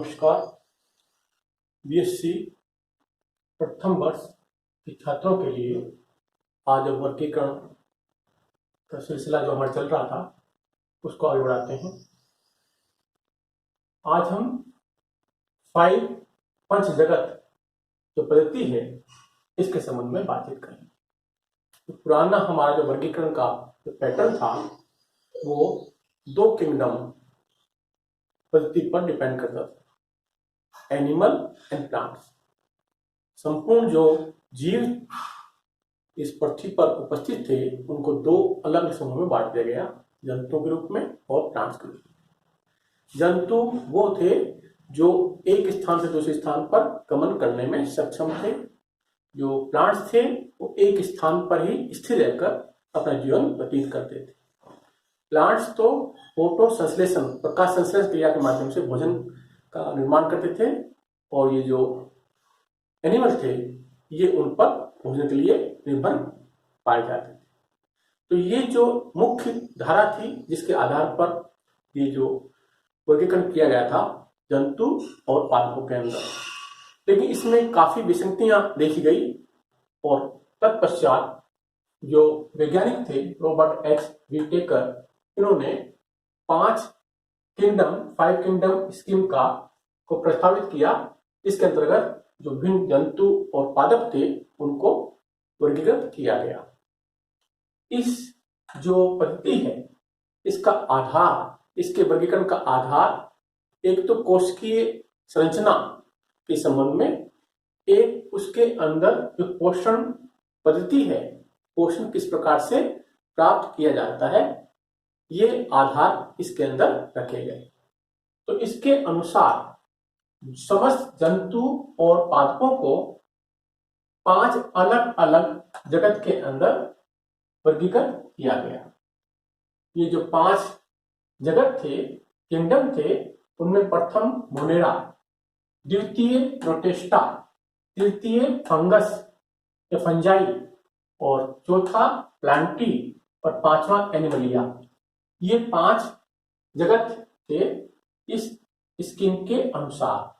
नमस्कार। बीएससी प्रथम वर्ष के छात्रों के लिए आज वर्गीकरण का सिलसिला जो हमारा चल रहा था उसको आगे बढ़ाते हैं। आज हम पंच जगत जो पद्धति है इसके संबंध में बातचीत करेंगे। तो पुराना हमारा जो वर्गीकरण का जो पैटर्न था वो 2 किंगडम पद्धति पर डिपेंड करता था, एनिमल एंड प्लांट्स। संपूर्ण जो जीव इस पृथ्वी पर उपस्थित थे उनको 2 अलग समूह में बांट दिया गया, जंतुओं के रूप में और प्लांट्स के रूप में। जंतु वो थे जो एक स्थान से दूसरे स्थान पर गमन करने में सक्षम थे। जो प्लांट्स थे वो एक स्थान पर ही स्थिर रहकर अपना जीवन व्यतीत करते थे। प्लांट्स तो फोटो संश्लेषण, प्रकाश संश्लेषण क्रिया के माध्यम से भोजन का निर्माण करते थे, और ये जो एनिमल थे ये उन पर भोजन के लिए निर्भर पाए जाते थे। तो ये जो मुख्य धारा थी जिसके आधार पर ये जो वर्गीकरण किया गया था जंतु और पादपों के अंदर, लेकिन इसमें काफी विसंगतियां देखी गई, और तत्पश्चात जो वैज्ञानिक थे रॉबर्ट एक्स व्हिटेकर, इन्होंने 5 किंगडम स्कीम को प्रस्तावित किया। इसके अंतर्गत जो भिन्न जंतु और पादप थे उनको वर्गीकृत किया गया। इस जो पद्धति है इसका आधार, इसके वर्गीकरण का आधार एक तो कोशिकीय संरचना के संबंध में, एक उसके अंदर जो पोषण पद्धति है, पोषण किस प्रकार से प्राप्त किया जाता है, ये आधार इसके अंदर रखे गए। तो इसके अनुसार समस्त जंतु और पादपों को 5 अलग अलग जगत के अंदर वर्गीकृत किया गया। ये जो 5 जगत थे, किंगडम थे, उनमें प्रथम मोनेरा, द्वितीय प्रोटिस्टा, तृतीय फंगस या फंजाई, और चौथा प्लांटी, और 5वां एनिमलिया। ये 5 जगत थे इस स्कीम के अनुसार।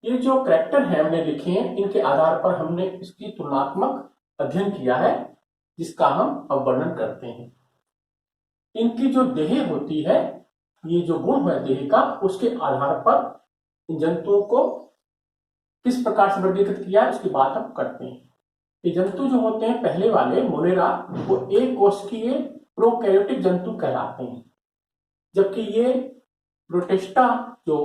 ये जो कैरेक्टर है हमने लिखे हैं, इनके आधार पर हमने इसकी तुलनात्मक अध्ययन किया है जिसका हम अब वर्णन करते हैं। इनकी जो देह होती है, ये जो गुण है देह का, उसके आधार पर इन जंतुओं को किस प्रकार से वर्गीकृत किया उसकी बात हम करते हैं। ये जंतु जो होते हैं पहले वाले मोनेरा, वो एक कोशिकीय प्रोकैरियोटिक जंतु कहलाते हैं, जबकि ये प्रोटिस्टा जो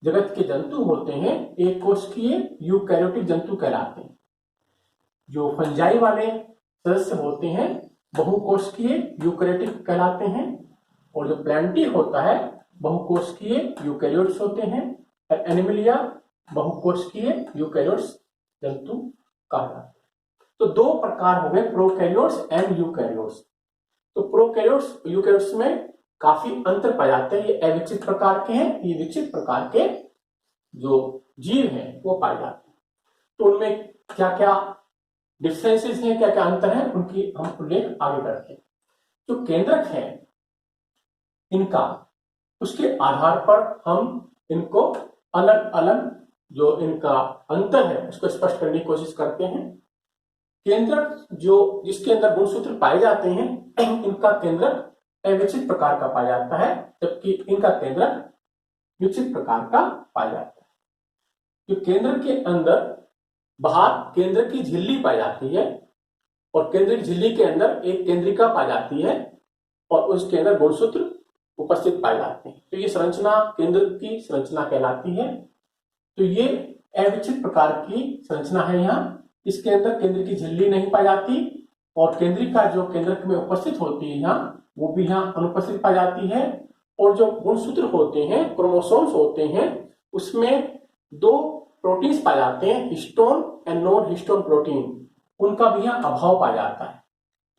जगत के जंतु होते हैं एक कोशिकीय यूकैरियोटिक जंतु कहलाते हैं। जो फंजाई वाले सदस्य होते हैं बहुकोशिकीय यूकैरियोटिक कहलाते हैं, और जो प्लांटी होता है बहुकोशिकीय यूकैरियोट्स होते हैं, और एनिमलिया बहुकोशिकीय यूकैरियोट्स जंतु कहलाते हैं। तो 2 प्रकार हो गए, प्रोकैरियोट्स एंड यूकैरियोट्स। तो प्रोकैरियोट्स यूकैरियोट्स में काफी अंतर पाए जाते हैं। ये अविकसित प्रकार के हैं, ये विकसित प्रकार के जो जीव हैं वो पाए जाते हैं। तो उनमें क्या क्या डिफरेंसेस हैं, क्या क्या अंतर है, उनकी हम उल्लेख आगे करते हैं। जो केंद्रक है इनका, उसके आधार पर हम इनको अलग अलग जो इनका अंतर है उसको स्पष्ट करने की कोशिश करते हैं। केंद्रक जो जिसके अंदर गुणसूत्र पाए जाते हैं, इनका केंद्रक अविकसित प्रकार का पाया जाता है, जबकि इनका केंद्रक विकसित प्रकार का पाया जाता है। जो केंद्र के अंदर बाहर केंद्र की झिल्ली पाई जाती है, और केंद्र की झिल्ली के अंदर एक केंद्रिका पाई जाती है, और उसके अंदर गुणसूत्र उपस्थित पाए जाते हैं। तो ये संरचना केंद्र की संरचना कहलाती है। तो ये अविकसित प्रकार की संरचना है। यहाँ इसके अंदर केंद्र की झिल्ली नहीं पाई जाती, और केंद्रिका जो केंद्रक में उपस्थित होती है यहाँ, वो भी यहाँ अनुपस्थित पाई जाती है। और जो गुणसूत्र होते हैं, क्रोमोसोम्स होते हैं, उसमें 2 प्रोटीन्स पाए जाते हैं, histone and non histone protein, उनका भी यहाँ अभाव पाया जाता है।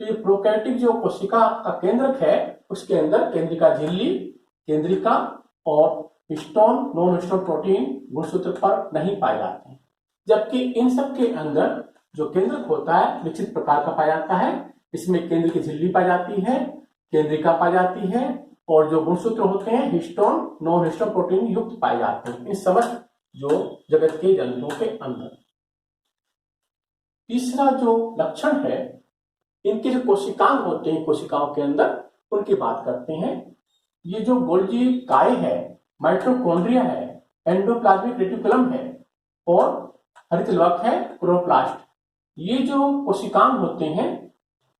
तो ये प्रोकैरियोटिक जो कोशिका का केंद्रक है उसके अंदर केंद्रिका झिल्ली, केंद्रिका और हिस्टोन नॉन हिस्टोन प्रोटीन गुणसूत्र पर नहीं पाए जाते हैं, जबकि इन सब के अंदर जो केंद्रक होता है विकसित प्रकार का पाया जाता है। इसमें केंद्र की झिल्ली पाई जाती है, केंद्रिका पाई जाती है, और जो गुणसूत्र होते हैं हिस्टोन नॉन हिस्टोन प्रोटीन युक्त पाए जाते हैं इन समस्त जो जगत के जंतुओं के अंदर। तीसरा जो लक्षण है, इनके जो कोशिकांग होते हैं कोशिकाओं के अंदर, उनकी बात करते हैं। ये जो गोल्जी काय है, माइटोकॉन्ड्रिया है, एंडोप्लाज्मिक रेटिकुलम है और हरित लवक है क्लोरोप्लास्ट। ये जो कोशिकांग होते हैं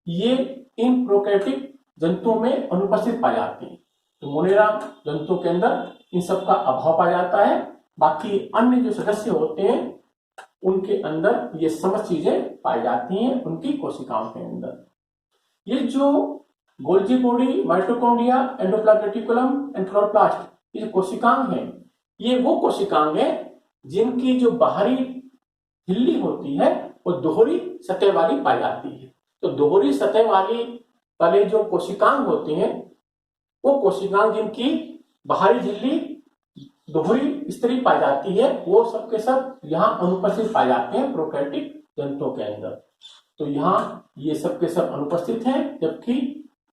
ये इन प्रोकैरियोटिक जंतुओं में अनुपस्थित पाए जाते हैं। तो मोनेरा जंतुओं के अंदर इन सब का अभाव पाया जाता है। बाकी अन्य जो सदस्य होते हैं उनके अंदर ये समस्त चीजें पाई जाती हैं उनकी कोशिकाओं के अंदर। ये जो Golgi body, mitochondria, endoplasmic reticulum and chloroplast, ये कोशिकांग हैं, ये वो कोशिकांग हैं जिनकी जो बाहरी झिल्ली होती है वो दोहरी सतह वाली पाई जाती है। तो दोहरी सतह वाले जो कोशिकांग होते हैं वो कोशिकांग जिनकी बाहरी झिल्ली दोहरी स्तरीय पाई जाती है वो सबके सब यहाँ अनुपस्थित पाए जाते हैं प्रोकैरियोटिक जंतुओं के अंदर। तो यहाँ ये सबके सब अनुपस्थित हैं, जबकि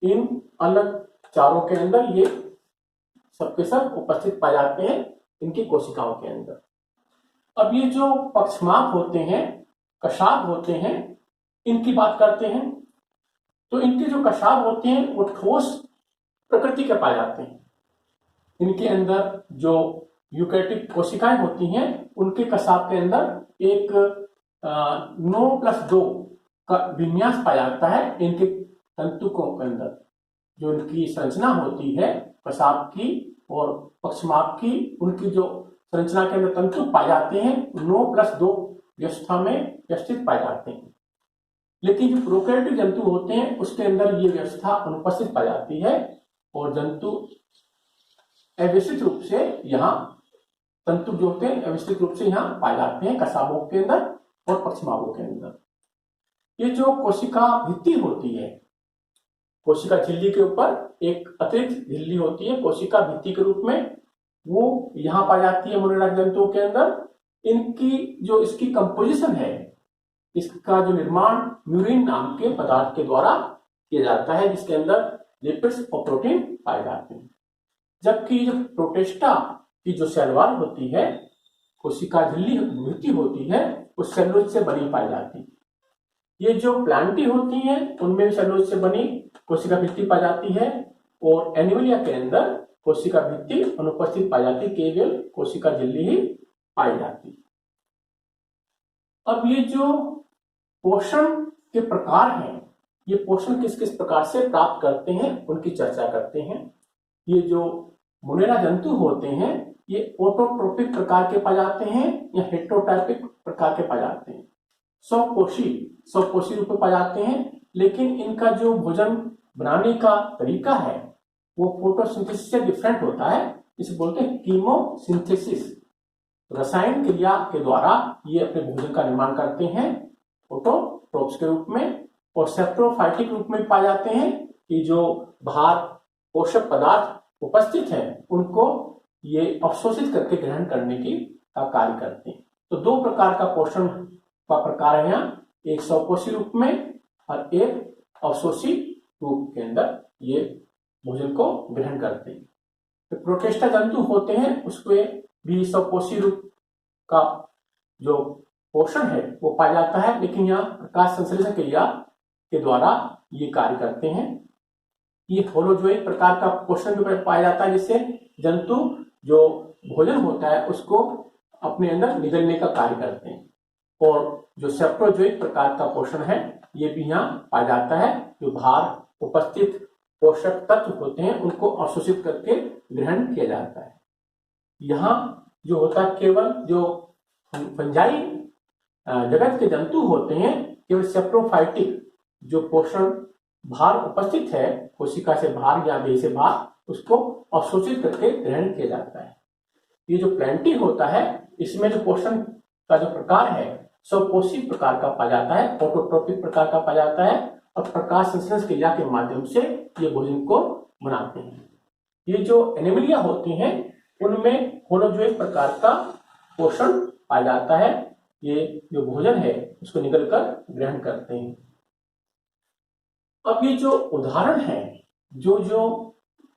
इन अलग चारों के अंदर ये सबके सब उपस्थित पाए जाते हैं इनकी कोशिकाओं के अंदर। अब ये जो पक्षमाप होते हैं, कशाभ होते हैं, इनकी बात करते हैं। तो इनके जो कशाभ होते हैं वो ठोस प्रकृति के पाए जाते हैं। इनके अंदर जो यूकैरियोटिक कोशिकाएं होती हैं उनके कशाभ के अंदर एक 9+2 का विन्यास पाया जाता है। इनके तंतुकों के अंदर जो इनकी संरचना होती है कशाभ की और पक्षमाप की, उनकी जो संरचना के अंदर तंतु पाए जाते हैं 9+2 व्यवस्था में व्यवस्थित पाए जाते हैं। लेकिन जो प्रोकैरियोटिक जंतु होते हैं उसके अंदर ये व्यवस्था अनुपस्थित पाई जाती है और जंतु अव्यवस्थित रूप से यहाँ तंतु जो होते हैं अव्यवस्थित रूप से यहाँ पाए जाते हैं कशाभों के अंदर और पक्षमाभों के अंदर। ये जो कोशिका भित्ति होती है, कोशिका झिल्ली के ऊपर एक अतिरिक्त झिल्ली होती है कोशिका भित्ति के रूप में, वो यहाँ पाई जाती है मोनेरा जंतुओं के अंदर। इनकी जो इसकी कंपोजिशन है, इसका जो निर्माण म्यूरिन नाम के पदार्थ के द्वारा किया जाता है जिसके अंदर लिपिड्स और प्रोटीन पाए जाते हैं। जबकि जो प्रोटेस्टा की जो सेल वॉल होती है, कोशिका झिल्ली भित्ति होती है, उस सेलुलोज से बनी पाई जाती है। ये जो प्लांटी होती हैं उनमें भी सेलुलोज से बनी कोशिका भित्ति पाई जाती है और एनिमलिया के अंदर कोशिका भित्ति अनुपस्थित पाई जाती है, केवल कोशिका झिल्ली ही पाई जाती है। अब ये जो पोषण के प्रकार हैं, ये पोषण किस किस प्रकार से प्राप्त करते हैं उनकी चर्चा करते हैं। ये जो मोनेरा जंतु होते हैं ये ऑटोट्रोपिक प्रकार के पाए जाते हैं या हेटेरोट्रोपिक प्रकार के पाए जाते हैं। स्वपोषी रूप में पाए जाते हैं, लेकिन इनका जो भोजन बनाने का तरीका है वो फोटोसिंथेसिस से डिफरेंट होता है। इसे बोलते हैं कीमोसिंथेसिस। रसायन क्रिया के द्वारा ये अपने भोजन का निर्माण करते हैं ऑटोट्रोप्स के रूप में, और सेप्रोफाइटिक रूप में पाए जाते हैं कि जो बाहर पोषक पदार्थ उपस्थित है उनको ये अवशोषित करके ग्रहण करने की का कार्य करते हैं। तो दो प्रकार का पोषण का प्रकार है यहाँ, एक स्वपोषी रूप में और एक अवशोषी रूप के अंदर ये भोजन को ग्रहण करते हैं। तो प्रोटेस्टा जंतु होते हैं उसमें भी स्वपोषी रूप का जो पोषण है वो पाया जाता है, लेकिन यहाँ प्रकाश संश्लेषण क्रिया के द्वारा ये कार्य करते हैं। ये होलोजोइक प्रकार का पोषण भी पाया जाता है, जिससे जंतु जो भोजन होता है उसको अपने अंदर निगलने का कार्य करते हैं। और जो सेप्रोजोइक प्रकार का पोषण है ये भी यहाँ पाया जाता है, जो बाहर उपस्थित पोषक तत्व होते हैं उनको अवशोषित करके ग्रहण किया जाता है। यहाँ जो होता है केवल जो फंजाई जगत के जंतु होते हैं केवल सेप्रोफाइटिक जो पोषण बाहर उपस्थित है कोशिका से बाहर या देह से बाहर उसको अवशोषित करके ग्रहण किया जाता है। ये जो प्लांटी होता है इसमें जो पोषण का जो प्रकार है स्वपोषी प्रकार का पाया जाता है, ऑटोट्रोपिक प्रकार का पाया जाता है और प्रकाश संश्लेषण क्रिया के माध्यम से ये भोजन को बनाते हैं। ये जो एनिमलिया होती हैं उनमें होलोजोइक प्रकार का पोषण पाया जाता है, ये जो भोजन है उसको निगल कर ग्रहण करते हैं। अब ये जो उदाहरण है जो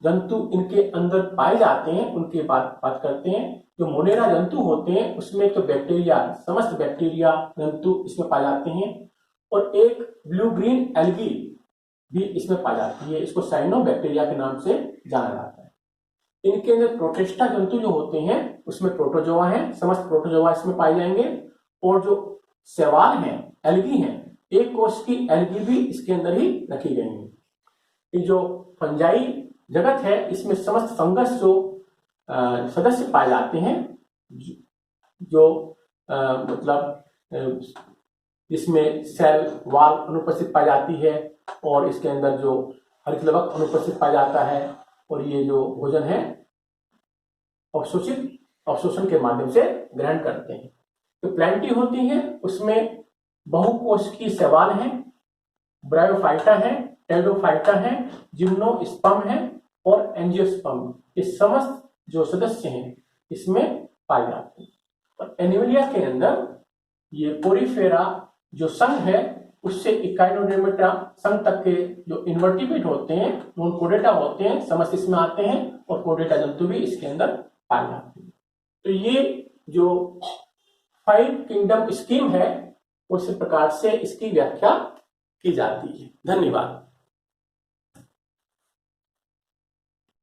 जंतु इनके अंदर पाए जाते हैं उनकी बात करते हैं। जो मोनेरा जंतु होते हैं उसमें तो बैक्टीरिया, समस्त बैक्टीरिया जंतु इसमें पाए जाते हैं, और एक ब्लू ग्रीन एल्गी भी इसमें पाई जाती है। इसको साइनोबैक्टीरिया के नाम से जाना जाता है। इनके अंदर प्रोटिस्टा जंतु जो होते हैं उसमें प्रोटोजोआ है, समस्त प्रोटोजोआ इसमें पाए जाएंगे, और जो शैवाल हैं, एल्गी हैं, एक कोष की एल्गी भी इसके अंदर ही रखी गई है। ये जो फंजाई जगत है इसमें समस्त फंगस जो सदस्य पाए जाते हैं, जो मतलब इसमें सेल वाल अनुपस्थित पाई जाती है, और इसके अंदर जो हरितलवक अनुपस्थित पाया जाता है, और ये जो भोजन है अवशोषण के माध्यम से ग्रहण करते हैं। तो प्लांटी होती है उसमें बहुकोशिकीय शैवाल है, ब्रायोफाइटा है, टेरोफाइटा है, जिम्नोस्पर्म है और एंजियोस्पर्म, ये समस्त जो सदस्य हैं इसमें पाए जाते हैं। और एनिमलिया के अंदर ये पोरीफेरा जो संघ है उससे इकाइनोडर्मेटा संघ तक के जो इन्वर्टिब्रेट होते हैं, नॉन कोडेटा होते हैं, समस्त इसमें आते हैं, और कोडेटा जंतु भी इसके अंदर पाए जाते हैं। तो ये जो 5 किंगडम स्कीम है उस प्रकार से इसकी व्याख्या की जाती है। धन्यवाद।